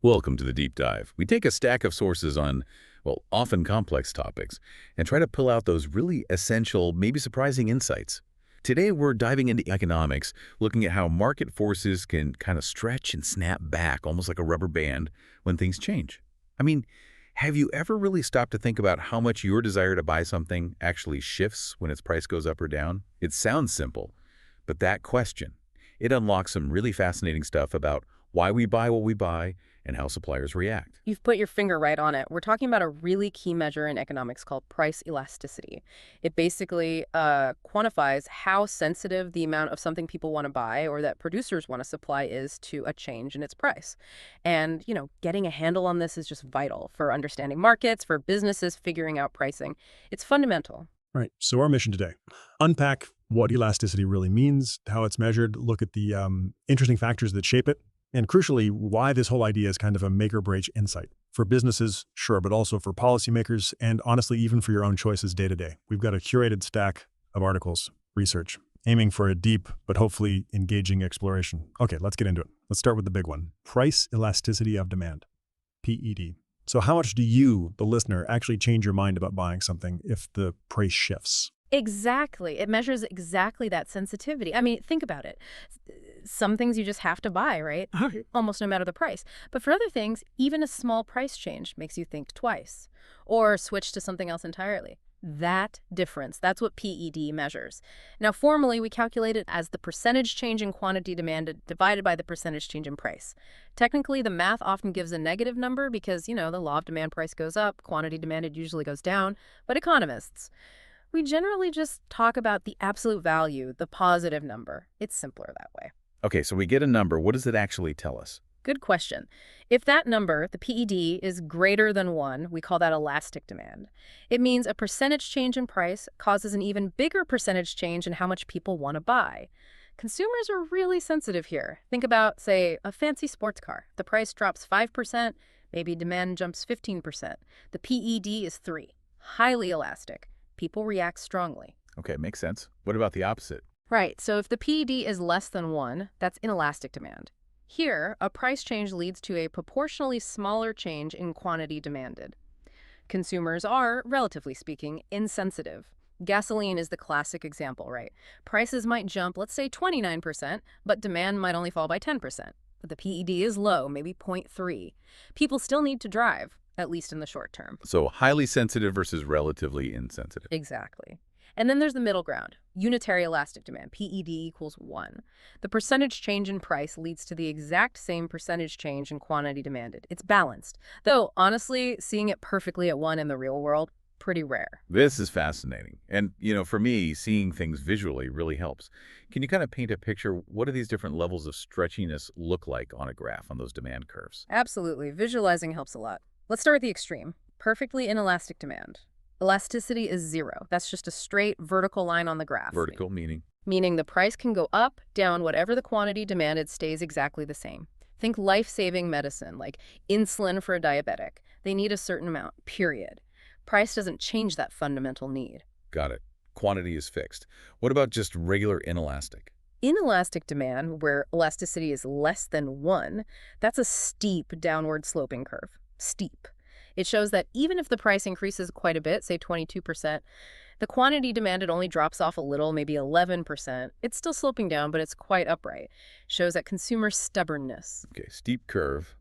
Welcome to the deep dive. We take a stack of sources on, well, often complex topics and try to pull out those really essential, maybe surprising insights. Today, we're diving into economics, looking at how market forces can kind of stretch and snap back almost like a rubber band when things change. I mean, have you ever really stopped to think about how much your desire to buy something actually shifts when its price goes up or down? It sounds simple, but that question, it unlocks some really fascinating stuff about why we buy what we buy and how suppliers react. You've put your finger right on it. We're talking about a really key measure in economics called price elasticity. It basically quantifies how sensitive the amount of something people want to buy or that producers want to supply is to a change in its price. And, getting a handle on this is just vital for understanding markets, for businesses figuring out pricing. It's fundamental. Right. So our mission today, unpack what elasticity really means, how it's measured, look at the interesting factors that shape it, and crucially, why this whole idea is kind of a make-or-break insight. For businesses, sure, but also for policymakers, and honestly, even for your own choices day to day. We've got a curated stack of articles, research, aiming for a deep but hopefully engaging exploration. Okay, let's get into it. Let's start with the big one. Price elasticity of demand, PED. So how much do you, the listener, actually change your mind about buying something if the price shifts? Exactly. It measures exactly that sensitivity. I mean, think about it. Some things you just have to buy, right? Almost no matter the price. But for other things, even a small price change makes you think twice or switch to something else entirely. That difference, that's what PED measures. Now, formally, we calculate it as the percentage change in quantity demanded divided by the percentage change in price. Technically, the math often gives a negative number because, the law of demand price goes up, quantity demanded usually goes down. But economists, we generally just talk about the absolute value, the positive number. It's simpler that way. Okay, so we get a number. What does it actually tell us? Good question. If that number, the PED, is greater than 1, we call that elastic demand. It means a percentage change in price causes an even bigger percentage change in how much people want to buy. Consumers are really sensitive here. Think about, say, a fancy sports car. The price drops 5%, maybe demand jumps 15%. The PED is 3, highly elastic. People react strongly. Okay, makes sense. What about the opposite? Right, so if the PED is less than 1, that's inelastic demand. Here, a price change leads to a proportionally smaller change in quantity demanded. Consumers are, relatively speaking, insensitive. Gasoline is the classic example, right? Prices might jump, let's say 29%, but demand might only fall by 10%. But the PED is low, maybe 0.3. People still need to drive, at least in the short term. So highly sensitive versus relatively insensitive. Exactly. And then there's the middle ground, unitary elastic demand, PED equals 1. The percentage change in price leads to the exact same percentage change in quantity demanded. It's balanced. Though, honestly, seeing it perfectly at 1 in the real world, pretty rare. This is fascinating. And, for me, seeing things visually really helps. Can you kind of paint a picture? What do these different levels of stretchiness look like on a graph on those demand curves? Absolutely. Visualizing helps a lot. Let's start with the extreme. Perfectly inelastic demand. Elasticity is 0. That's just a straight vertical line on the graph. Vertical meaning? Meaning the price can go up, down, whatever the quantity demanded stays exactly the same. Think life-saving medicine, like insulin for a diabetic. They need a certain amount, period. Price doesn't change that fundamental need. Got it. Quantity is fixed. What about just regular inelastic? Inelastic demand, where elasticity is less than 1, that's a steep downward sloping curve. Steep. It shows that even if the price increases quite a bit, say 22%, the quantity demanded only drops off a little, maybe 11%. It's still sloping down, but it's quite upright. Shows that consumer stubbornness. Okay, steep curve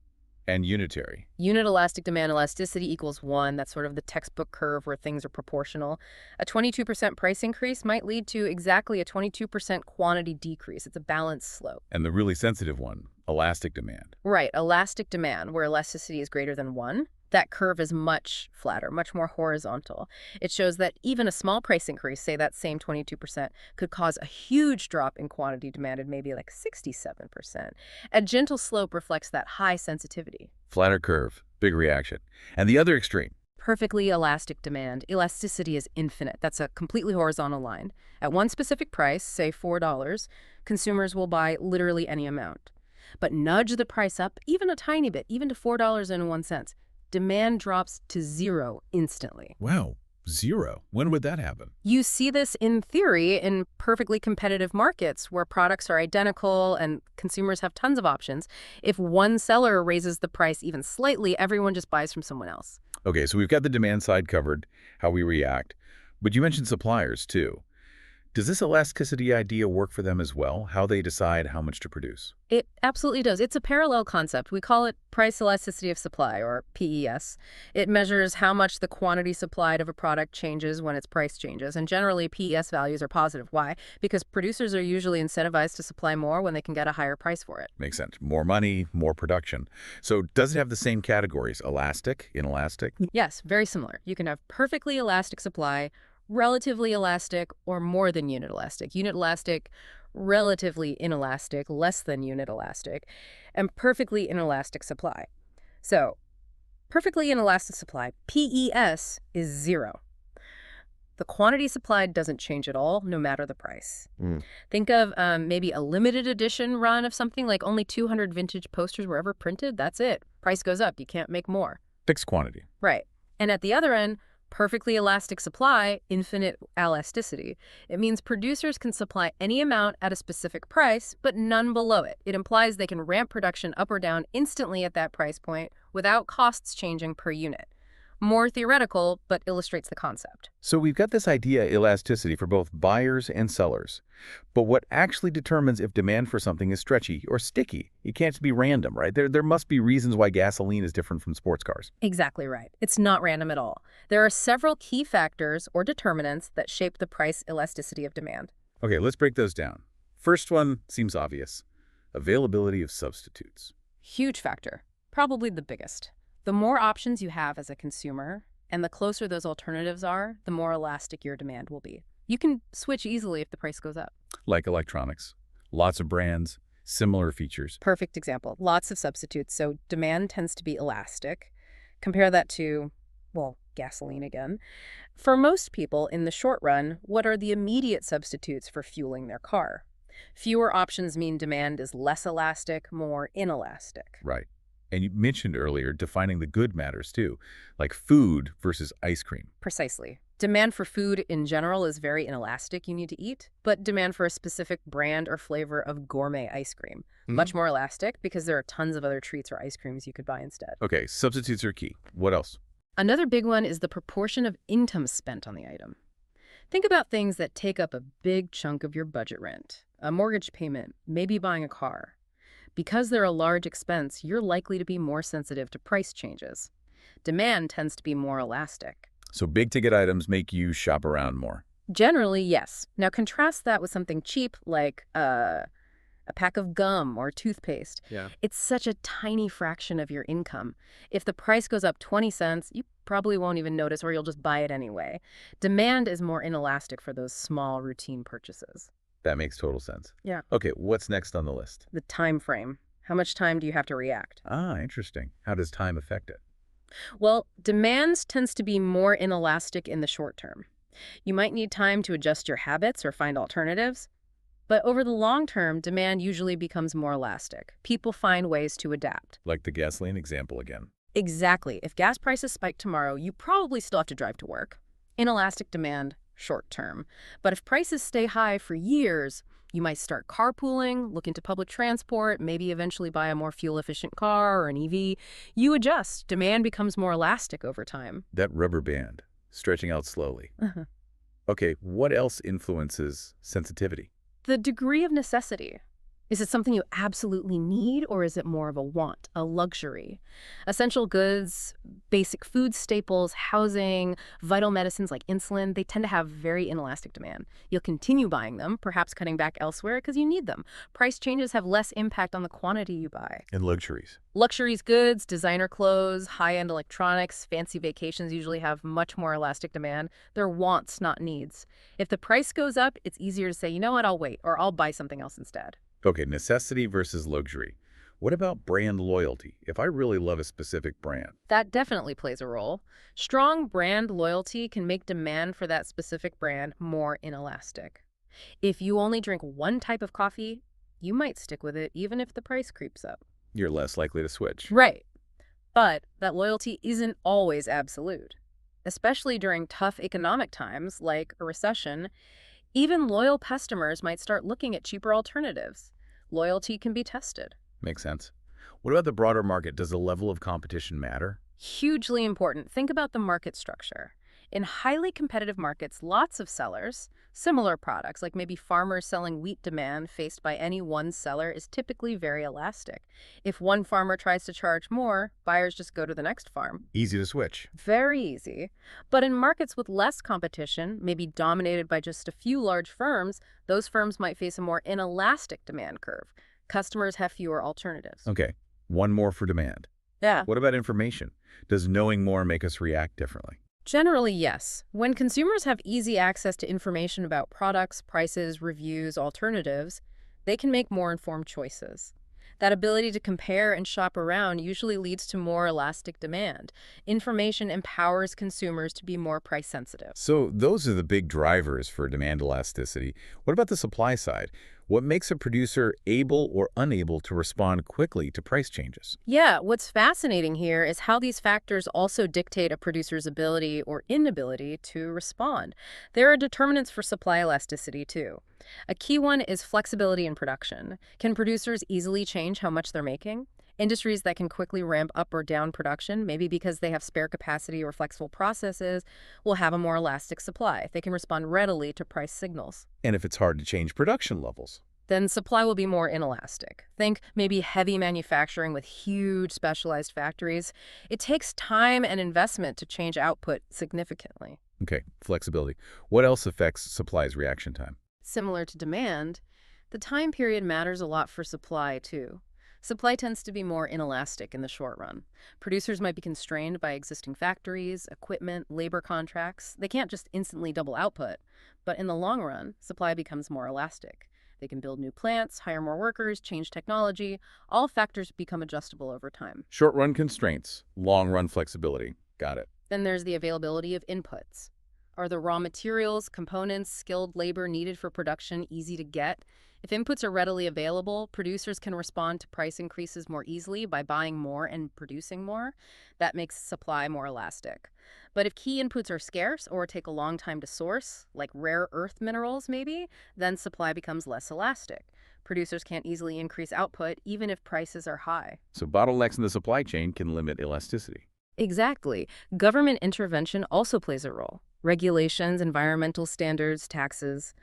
and unitary. Unit elastic demand elasticity equals 1. That's sort of the textbook curve where things are proportional. A 22% price increase might lead to exactly a 22% quantity decrease. It's a balanced slope. And the really sensitive one, elastic demand. Right, elastic demand, where elasticity is greater than 1. That curve is much flatter, much more horizontal. It shows that even a small price increase, say that same 22%, could cause a huge drop in quantity demanded, maybe like 67%. A gentle slope reflects that high sensitivity. Flatter curve, big reaction. And the other extreme. Perfectly elastic demand. Elasticity is infinite. That's a completely horizontal line. At one specific price, say $4, consumers will buy literally any amount. But nudge the price up even a tiny bit, even to $4.01. Demand drops to 0 instantly. Wow, Zero. When would that happen? You see this in theory in perfectly competitive markets where products are identical and consumers have tons of options. If one seller raises the price even slightly, everyone just buys from someone else. Okay, so we've got the demand side covered, how we react. But you mentioned suppliers, too. Does this elasticity idea work for them as well, how they decide how much to produce? It absolutely does. It's a parallel concept. We call it price elasticity of supply, or PES. It measures how much the quantity supplied of a product changes when its price changes. And generally, PES values are positive. Why? Because producers are usually incentivized to supply more when they can get a higher price for it. Makes sense. More money, more production. So does it have the same categories, elastic, inelastic? Yes, very similar. You can have perfectly elastic supply, relatively elastic, or more than unit elastic. Unit elastic, relatively inelastic, less than unit elastic, and perfectly inelastic supply. So, perfectly inelastic supply, PES, is 0. The quantity supplied doesn't change at all, no matter the price. Think of maybe a limited edition run of something like only 200 vintage posters were ever printed. That's it. Price goes up. You can't make more. Fixed quantity. Right. And at the other end, perfectly elastic supply, infinite elasticity. It means producers can supply any amount at a specific price, but none below it. It implies they can ramp production up or down instantly at that price point without costs changing per unit. More theoretical, but illustrates the concept. So we've got this idea elasticity for both buyers and sellers. But what actually determines if demand for something is stretchy or sticky? It can't be random, right? There must be reasons why gasoline is different from sports cars. Exactly right. It's not random at all. There are several key factors or determinants that shape the price elasticity of demand. Okay, let's break those down. First one seems obvious. Availability of substitutes. Huge factor. Probably the biggest. The more options you have as a consumer, and the closer those alternatives are, the more elastic your demand will be. You can switch easily if the price goes up. Like electronics. Lots of brands, similar features. Perfect example. Lots of substitutes, so demand tends to be elastic. Compare that to, well, gasoline again. For most people, in the short run, what are the immediate substitutes for fueling their car? Fewer options mean demand is less elastic, more inelastic. Right. And you mentioned earlier defining the good matters too, like food versus ice cream. Precisely. Demand for food in general is very inelastic, you need to eat, but demand for a specific brand or flavor of gourmet ice cream, much more elastic because there are tons of other treats or ice creams you could buy instead. Okay, substitutes are key. What else? Another big one is the proportion of income spent on the item. Think about things that take up a big chunk of your budget: rent, a mortgage payment, maybe buying a car. Because they're a large expense, you're likely to be more sensitive to price changes. Demand tends to be more elastic. So big-ticket items make you shop around more. Generally, yes. Now contrast that with something cheap like a pack of gum or toothpaste. Yeah. It's such a tiny fraction of your income. If the price goes up 20 cents, you probably won't even notice, or you'll just buy it anyway. Demand is more inelastic for those small routine purchases. That makes total sense. Yeah. Okay, what's next on the list? The time frame. How much time do you have to react? Ah, interesting. How does time affect it? Well, demand tends to be more inelastic in the short term. You might need time to adjust your habits or find alternatives. But over the long term, demand usually becomes more elastic. People find ways to adapt. Like the gasoline example again. Exactly. If gas prices spike tomorrow, you probably still have to drive to work. Inelastic demand, short term. But if prices stay high for years, you might start carpooling, look into public transport, maybe eventually buy a more fuel-efficient car or an EV. You adjust. Demand becomes more elastic over time. That rubber band, stretching out slowly. Okay, what else influences sensitivity? The degree of necessity. Is it something you absolutely need, or is it more of a want, a luxury? Essential goods, basic food staples, housing, vital medicines like insulin, they tend to have very inelastic demand. You'll continue buying them, perhaps cutting back elsewhere because you need them. Price changes have less impact on the quantity you buy. And luxuries. Luxuries goods, designer clothes, high-end electronics, fancy vacations usually have much more elastic demand. They're wants, not needs. If the price goes up, it's easier to say, you know what, I'll wait, or I'll buy something else instead. Okay, necessity versus luxury. What about brand loyalty? If I really love a specific brand. That definitely plays a role. Strong brand loyalty can make demand for that specific brand more inelastic. If you only drink one type of coffee, you might stick with it even if the price creeps up. You're less likely to switch. Right. But that loyalty isn't always absolute. especially during tough economic times like a recession. Even loyal customers might start looking at cheaper alternatives. Loyalty can be tested. Makes sense. What about the broader market? Does the level of competition matter? Hugely important. Think about the market structure. In highly competitive markets, lots of sellers, similar products, like maybe farmers selling wheat, demand faced by any one seller is typically very elastic. If one farmer tries to charge more, buyers just go to the next farm. Easy to switch. Very easy. But in markets with less competition, maybe dominated by just a few large firms, those firms might face a more inelastic demand curve. Customers have fewer alternatives. Okay, one more for demand. Yeah. What about information? Does knowing more make us react differently? Generally, yes. When consumers have easy access to information about products, prices, reviews, alternatives, they can make more informed choices. That ability to compare and shop around usually leads to more elastic demand. Information empowers consumers to be more price sensitive. So those are the big drivers for demand elasticity. What about the supply side? What makes a producer able or unable to respond quickly to price changes? Yeah, what's fascinating here is how these factors also dictate a producer's ability or inability to respond. There are determinants for supply elasticity, too. A key one is flexibility in production. Can producers easily change how much they're making? Industries that can quickly ramp up or down production, maybe because they have spare capacity or flexible processes, will have a more elastic supply. They can respond readily to price signals. And if it's hard to change production levels? Then supply will be more inelastic. Think maybe heavy manufacturing with huge specialized factories. It takes time and investment to change output significantly. Okay, flexibility. What else affects supply's reaction time? Similar to demand, the time period matters a lot for supply, too. Supply tends to be more inelastic in the short run. Producers might be constrained by existing factories, equipment, labor contracts. They can't just instantly double output. But in the long run, supply becomes more elastic. They can build new plants, hire more workers, change technology. All factors become adjustable over time. Short-run constraints, long-run flexibility. Got it. Then there's the availability of inputs. Are the raw materials, components, skilled labor needed for production easy to get? If inputs are readily available, producers can respond to price increases more easily by buying more and producing more. That makes supply more elastic. But if key inputs are scarce or take a long time to source, like rare earth minerals maybe, then supply becomes less elastic. Producers can't easily increase output even if prices are high. So bottlenecks in the supply chain can limit elasticity. Exactly. Government intervention also plays a role. Regulations, environmental standards, taxes.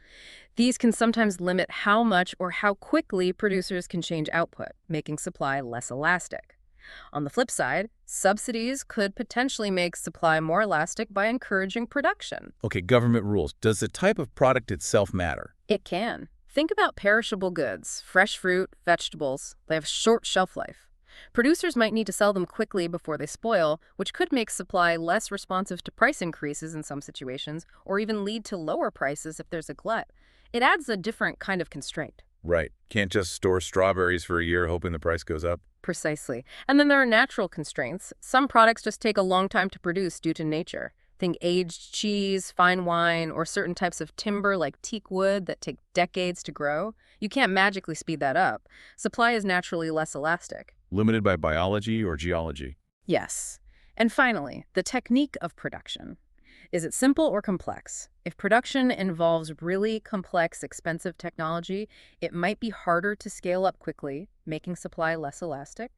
These can sometimes limit how much or how quickly producers can change output, making supply less elastic. On the flip side, subsidies could potentially make supply more elastic by encouraging production. Okay, government rules. Does the type of product itself matter? It can. Think about perishable goods, fresh fruit, vegetables. They have short shelf life. Producers might need to sell them quickly before they spoil, which could make supply less responsive to price increases in some situations, or even lead to lower prices if there's a glut. It adds a different kind of constraint. Right. Can't just store strawberries for a year hoping the price goes up. Precisely. And then there are natural constraints. Some products just take a long time to produce due to nature. Think aged cheese, fine wine, or certain types of timber like teak wood that take decades to grow. You can't magically speed that up. Supply is naturally less elastic. Limited by biology or geology. Yes. And finally, the technique of production. Is it simple or complex? If production involves really complex, expensive technology, it might be harder to scale up quickly, making supply less elastic.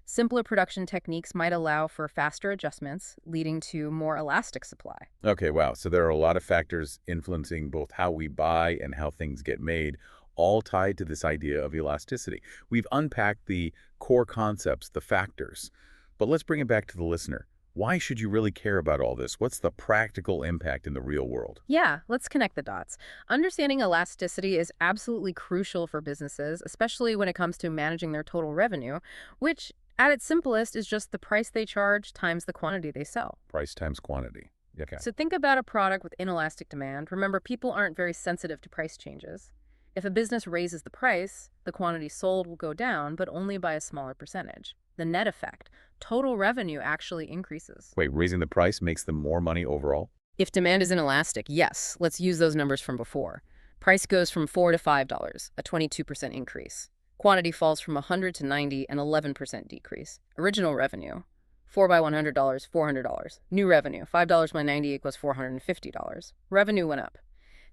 Simpler production techniques might allow for faster adjustments, leading to more elastic supply. Okay, wow. So there are a lot of factors influencing both how we buy and how things get made, all tied to this idea of elasticity. We've unpacked the core concepts, the factors. But let's bring it back to the listener. Why should you really care about all this? What's the practical impact in the real world? Yeah, let's connect the dots. Understanding elasticity is absolutely crucial for businesses, especially when it comes to managing their total revenue, which at its simplest is just the price they charge times the quantity they sell. Price times quantity. Okay. So think about a product with inelastic demand. Remember, people aren't very sensitive to price changes. If a business raises the price, the quantity sold will go down, but only by a smaller percentage. The net effect, total revenue actually increases. Wait, raising the price makes them more money overall? If demand is inelastic, yes. Let's use those numbers from before. Price goes from $4 to $5, a 22% increase. Quantity falls from 100 to 90, an 11% decrease. Original revenue, 4 by $100, $400. New revenue, $5 by 90 equals $450. Revenue went up.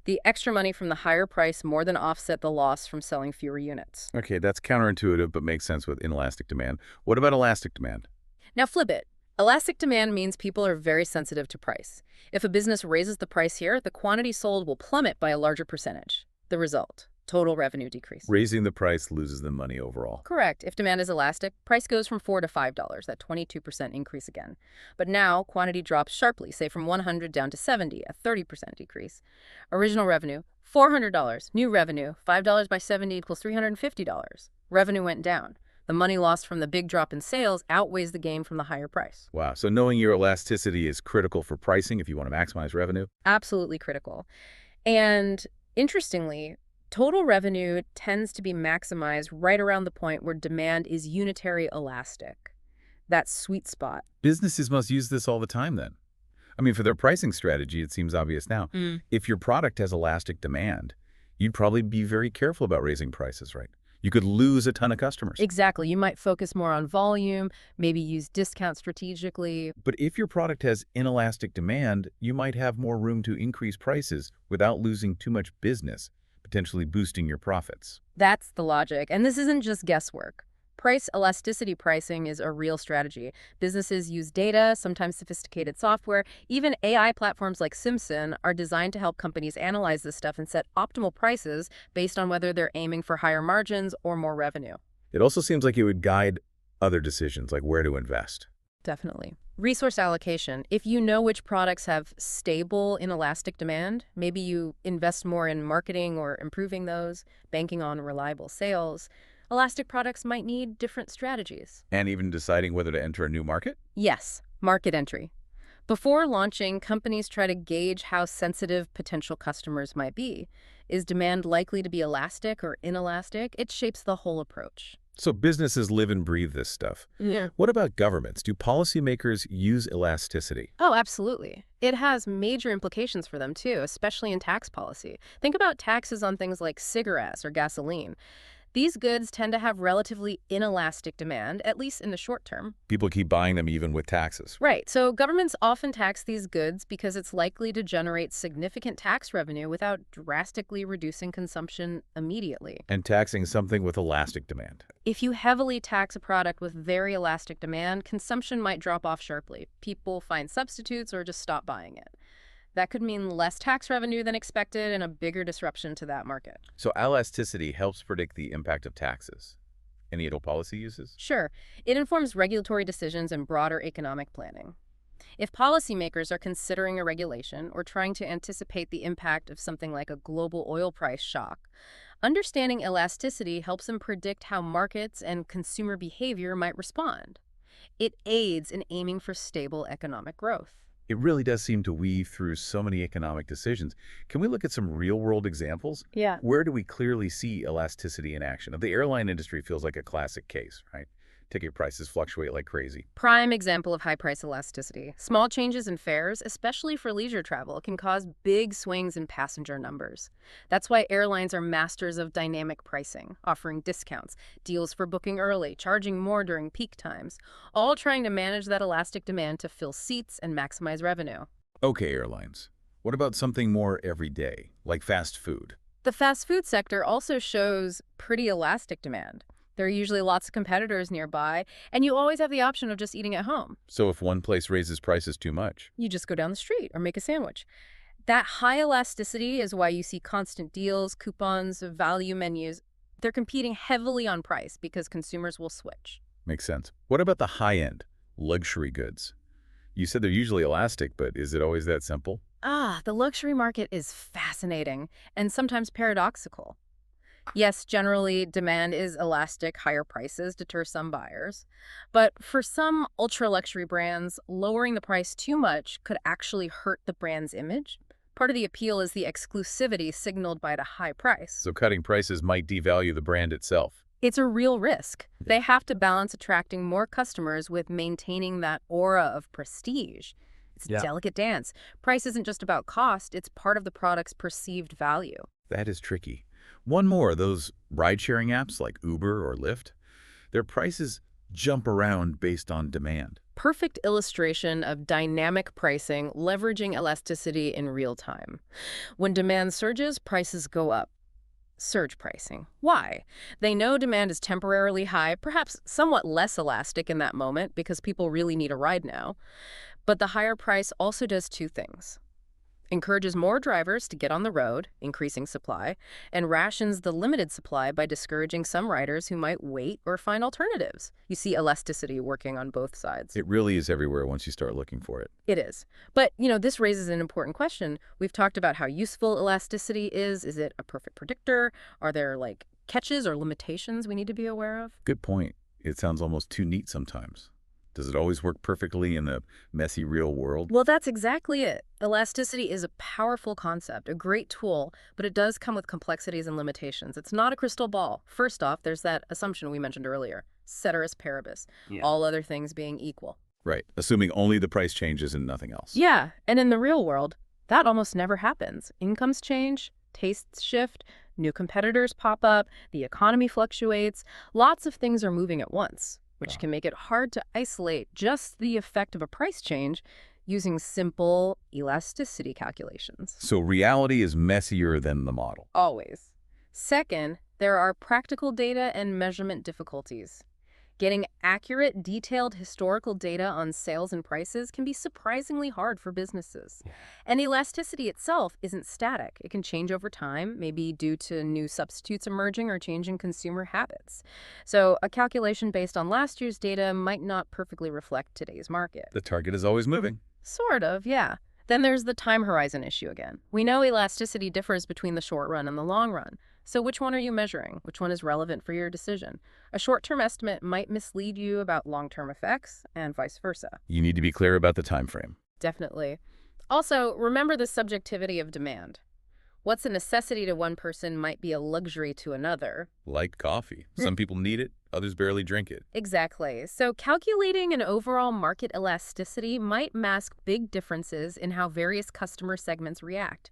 The extra money from the higher price more than offset the loss from selling fewer units. Okay, that's counterintuitive, but makes sense with inelastic demand. What about elastic demand? Now flip it. Elastic demand means people are very sensitive to price. If a business raises the price here, the quantity sold will plummet by a larger percentage. The result, total revenue decrease. Raising the price loses them money overall. Correct. If demand is elastic, price goes from $4 to $5, that 22% increase again. But now, quantity drops sharply, say from 100 down to 70, a 30% decrease. Original revenue, $400. New revenue, $5 by 70 equals $350. Revenue went down. The money lost from the big drop in sales outweighs the gain from the higher price. Wow, so knowing your elasticity is critical for pricing if you want to maximize revenue? Absolutely critical. And interestingly, total revenue tends to be maximized right around the point where demand is unitary elastic. That sweet spot. Businesses must use this all the time then. I mean, for their pricing strategy, it seems obvious now. If your product has elastic demand, you'd probably be very careful about raising prices, right? You could lose a ton of customers. Exactly. You might focus more on volume, maybe use discounts strategically. But if your product has inelastic demand, you might have more room to increase prices without losing too much business, potentially boosting your profits. That's the logic. And this isn't just guesswork. Price elasticity pricing is a real strategy. Businesses use data, sometimes sophisticated software. Even AI platforms like Simpson are designed to help companies analyze this stuff and set optimal prices based on whether they're aiming for higher margins or more revenue. It also seems like it would guide other decisions, like where to invest. Definitely. Resource allocation. If you know which products have stable inelastic demand, maybe you invest more in marketing or improving those, banking on reliable sales. Elastic products might need different strategies. And even deciding whether to enter a new market? Yes, market entry. Before launching, companies try to gauge how sensitive potential customers might be. Is demand likely to be elastic or inelastic? It shapes the whole approach. So businesses live and breathe this stuff. Yeah. What about governments? Do policymakers use elasticity? Oh, absolutely. It has major implications for them, too, especially in tax policy. Think about taxes on things like cigarettes or gasoline. These goods tend to have relatively inelastic demand, at least in the short term. People keep buying them even with taxes. Right. So governments often tax these goods because it's likely to generate significant tax revenue without drastically reducing consumption immediately. And taxing something with elastic demand. If you heavily tax a product with very elastic demand, consumption might drop off sharply. People find substitutes or just stop buying it. That could mean less tax revenue than expected and a bigger disruption to that market. So elasticity helps predict the impact of taxes. Any other policy uses? Sure. It informs regulatory decisions and broader economic planning. If policymakers are considering a regulation or trying to anticipate the impact of something like a global oil price shock, understanding elasticity helps them predict how markets and consumer behavior might respond. It aids in aiming for stable economic growth. It really does seem to weave through so many economic decisions. Can we look at some real-world examples? Yeah. Where do we clearly see elasticity in action? The airline industry feels like a classic case, right? Ticket prices fluctuate like crazy. Prime example of high price elasticity. Small changes in fares, especially for leisure travel, can cause big swings in passenger numbers. That's why airlines are masters of dynamic pricing, offering discounts, deals for booking early, charging more during peak times, all trying to manage that elastic demand to fill seats and maximize revenue. Okay, airlines. What about something more everyday, like fast food? The fast food sector also shows pretty elastic demand. There are usually lots of competitors nearby, and you always have the option of just eating at home. So if one place raises prices too much? You just go down the street or make a sandwich. That high elasticity is why you see constant deals, coupons, value menus. They're competing heavily on price because consumers will switch. Makes sense. What about the high-end, luxury goods? You said they're usually elastic, but is it always that simple? The luxury market is fascinating and sometimes paradoxical. Yes, generally, demand is elastic, higher prices deter some buyers. But for some ultra-luxury brands, lowering the price too much could actually hurt the brand's image. Part of the appeal is the exclusivity signaled by the high price. So cutting prices might devalue the brand itself. It's a real risk. They have to balance attracting more customers with maintaining that aura of prestige. It's a delicate dance. Price isn't just about cost, it's part of the product's perceived value. That is tricky. One more, those ride-sharing apps like Uber or Lyft, their prices jump around based on demand. perfect illustration of dynamic pricing leveraging elasticity in real time. When demand surges, prices go up. Surge pricing. Why? They know demand is temporarily high, perhaps somewhat less elastic in that moment because people really need a ride now. But the higher price also does two things. Encourages more drivers to get on the road, increasing supply, and rations the limited supply by discouraging some riders who might wait or find alternatives. You see elasticity working on both sides. It really is everywhere once you start looking for it. It is. But, this raises an important question. We've talked about how useful elasticity is. Is it a perfect predictor? Are there, catches or limitations we need to be aware of? Good point. It sounds almost too neat sometimes. Does it always work perfectly in the messy real world? Well, that's exactly it. Elasticity is a powerful concept, a great tool, but it does come with complexities and limitations. It's not a crystal ball. First off, there's that assumption we mentioned earlier, ceteris paribus, all other things being equal. Right, assuming only the price changes and nothing else. Yeah, and in the real world, that almost never happens. Incomes change, tastes shift, new competitors pop up, the economy fluctuates, lots of things are moving at once, which can make it hard to isolate just the effect of a price change using simple elasticity calculations. So reality is messier than the model. Always. Second, there are practical data and measurement difficulties. Getting accurate, detailed historical data on sales and prices can be surprisingly hard for businesses. And elasticity itself isn't static. It can change over time, maybe due to new substitutes emerging or changing consumer habits. So a calculation based on last year's data might not perfectly reflect today's market. The target is always moving. Sort of, yeah. Then there's the time horizon issue again. We know elasticity differs between the short run and the long run. So which one are you measuring? Which one is relevant for your decision? A short-term estimate might mislead you about long-term effects and vice versa. You need to be clear about the time frame. Definitely. Also, remember the subjectivity of demand. What's a necessity to one person might be a luxury to another. Like coffee. Some people need it, others barely drink it. Exactly. So calculating an overall market elasticity might mask big differences in how various customer segments react.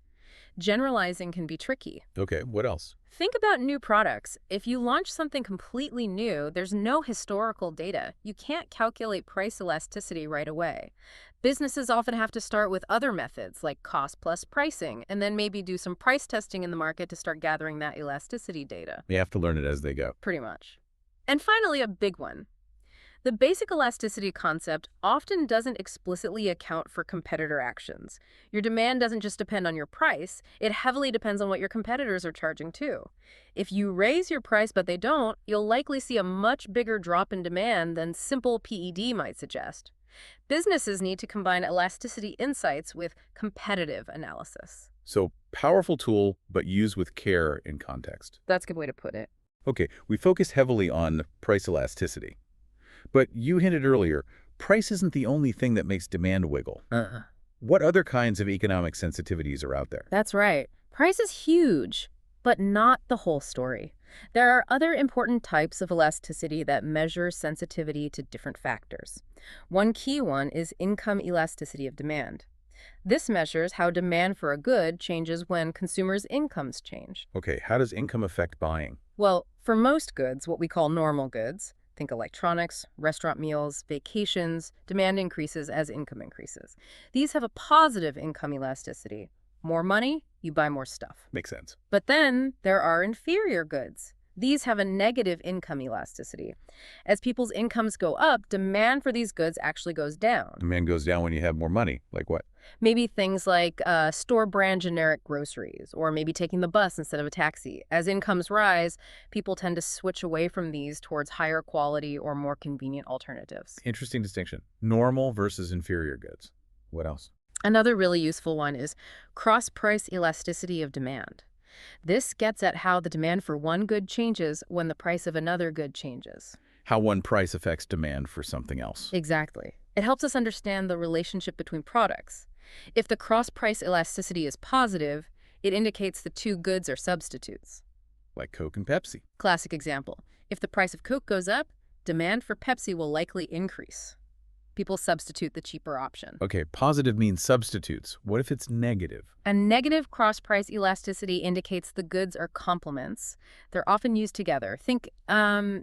Generalizing can be tricky. Okay, what else? Think about new products. If you launch something completely new, there's no historical data. You can't calculate price elasticity right away. Businesses often have to start with other methods like cost plus pricing, and then maybe do some price testing in the market to start gathering that elasticity data. They have to learn it as they go. Pretty much. And finally, a big one. The basic elasticity concept often doesn't explicitly account for competitor actions. Your demand doesn't just depend on your price, it heavily depends on what your competitors are charging too. If you raise your price but they don't, you'll likely see a much bigger drop in demand than simple PED might suggest. Businesses need to combine elasticity insights with competitive analysis. So, powerful tool, but used with care in context. That's a good way to put it. Okay, we focused heavily on price elasticity. But you hinted earlier, price isn't the only thing that makes demand wiggle. What other kinds of economic sensitivities are out there? That's right. Price is huge, but not the whole story. There are other important types of elasticity that measure sensitivity to different factors. One key one is income elasticity of demand. This measures how demand for a good changes when consumers' incomes change. Okay, how does income affect buying? Well, for most goods, what we call normal goods, think electronics, restaurant meals, vacations, demand increases as income increases. These have a positive income elasticity. More money, you buy more stuff. Makes sense. But then there are inferior goods. These have a negative income elasticity. As people's incomes go up, demand for these goods actually goes down. Demand goes down when you have more money. Like what? Maybe things like store brand generic groceries, or maybe taking the bus instead of a taxi. As incomes rise, people tend to switch away from these towards higher quality or more convenient alternatives. Interesting distinction. Normal versus inferior goods. What else? Another really useful one is cross-price elasticity of demand. This gets at how the demand for one good changes when the price of another good changes. How one price affects demand for something else. Exactly. It helps us understand the relationship between products. If the cross-price elasticity is positive, it indicates the two goods are substitutes. Like Coke and Pepsi. Classic example. If the price of Coke goes up, demand for Pepsi will likely increase. People substitute the cheaper option. Okay, positive means substitutes. What if it's negative? And negative cross-price elasticity indicates the goods are complements. They're often used together. Think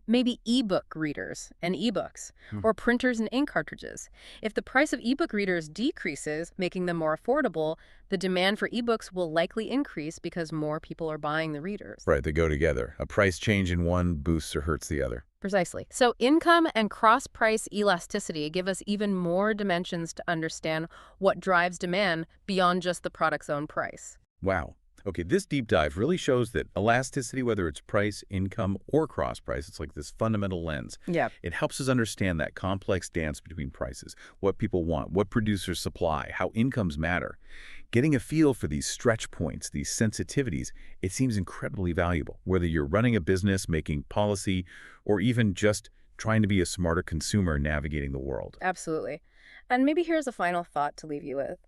maybe ebook readers and ebooks, or printers and ink cartridges. If the price of ebook readers decreases, making them more affordable, the demand for ebooks will likely increase because more people are buying the readers. Right, they go together. A price change in one boosts or hurts the other. Precisely. So income and cross-price elasticity give us even more dimensions to understand what drives demand beyond just the product's own price. Wow. Okay, this deep dive really shows that elasticity, whether it's price, income, or cross-price, it's like this fundamental lens. Yeah. It helps us understand that complex dance between prices, what people want, what producers supply, how incomes matter. Getting a feel for these stretch points, these sensitivities, it seems incredibly valuable, whether you're running a business, making policy, or even just trying to be a smarter consumer navigating the world. Absolutely. And maybe here's a final thought to leave you with.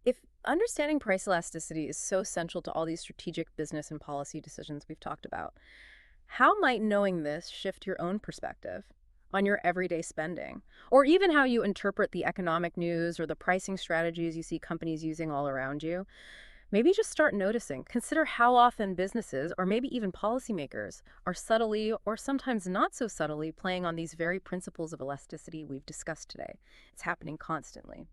If understanding price elasticity is so central to all these strategic business and policy decisions we've talked about, how might knowing this shift your own perspective on your everyday spending, or even how you interpret the economic news or the pricing strategies you see companies using all around you? Maybe just start noticing. Consider how often businesses, or maybe even policymakers, are subtly, or sometimes not so subtly, playing on these very principles of elasticity we've discussed today. It's happening constantly.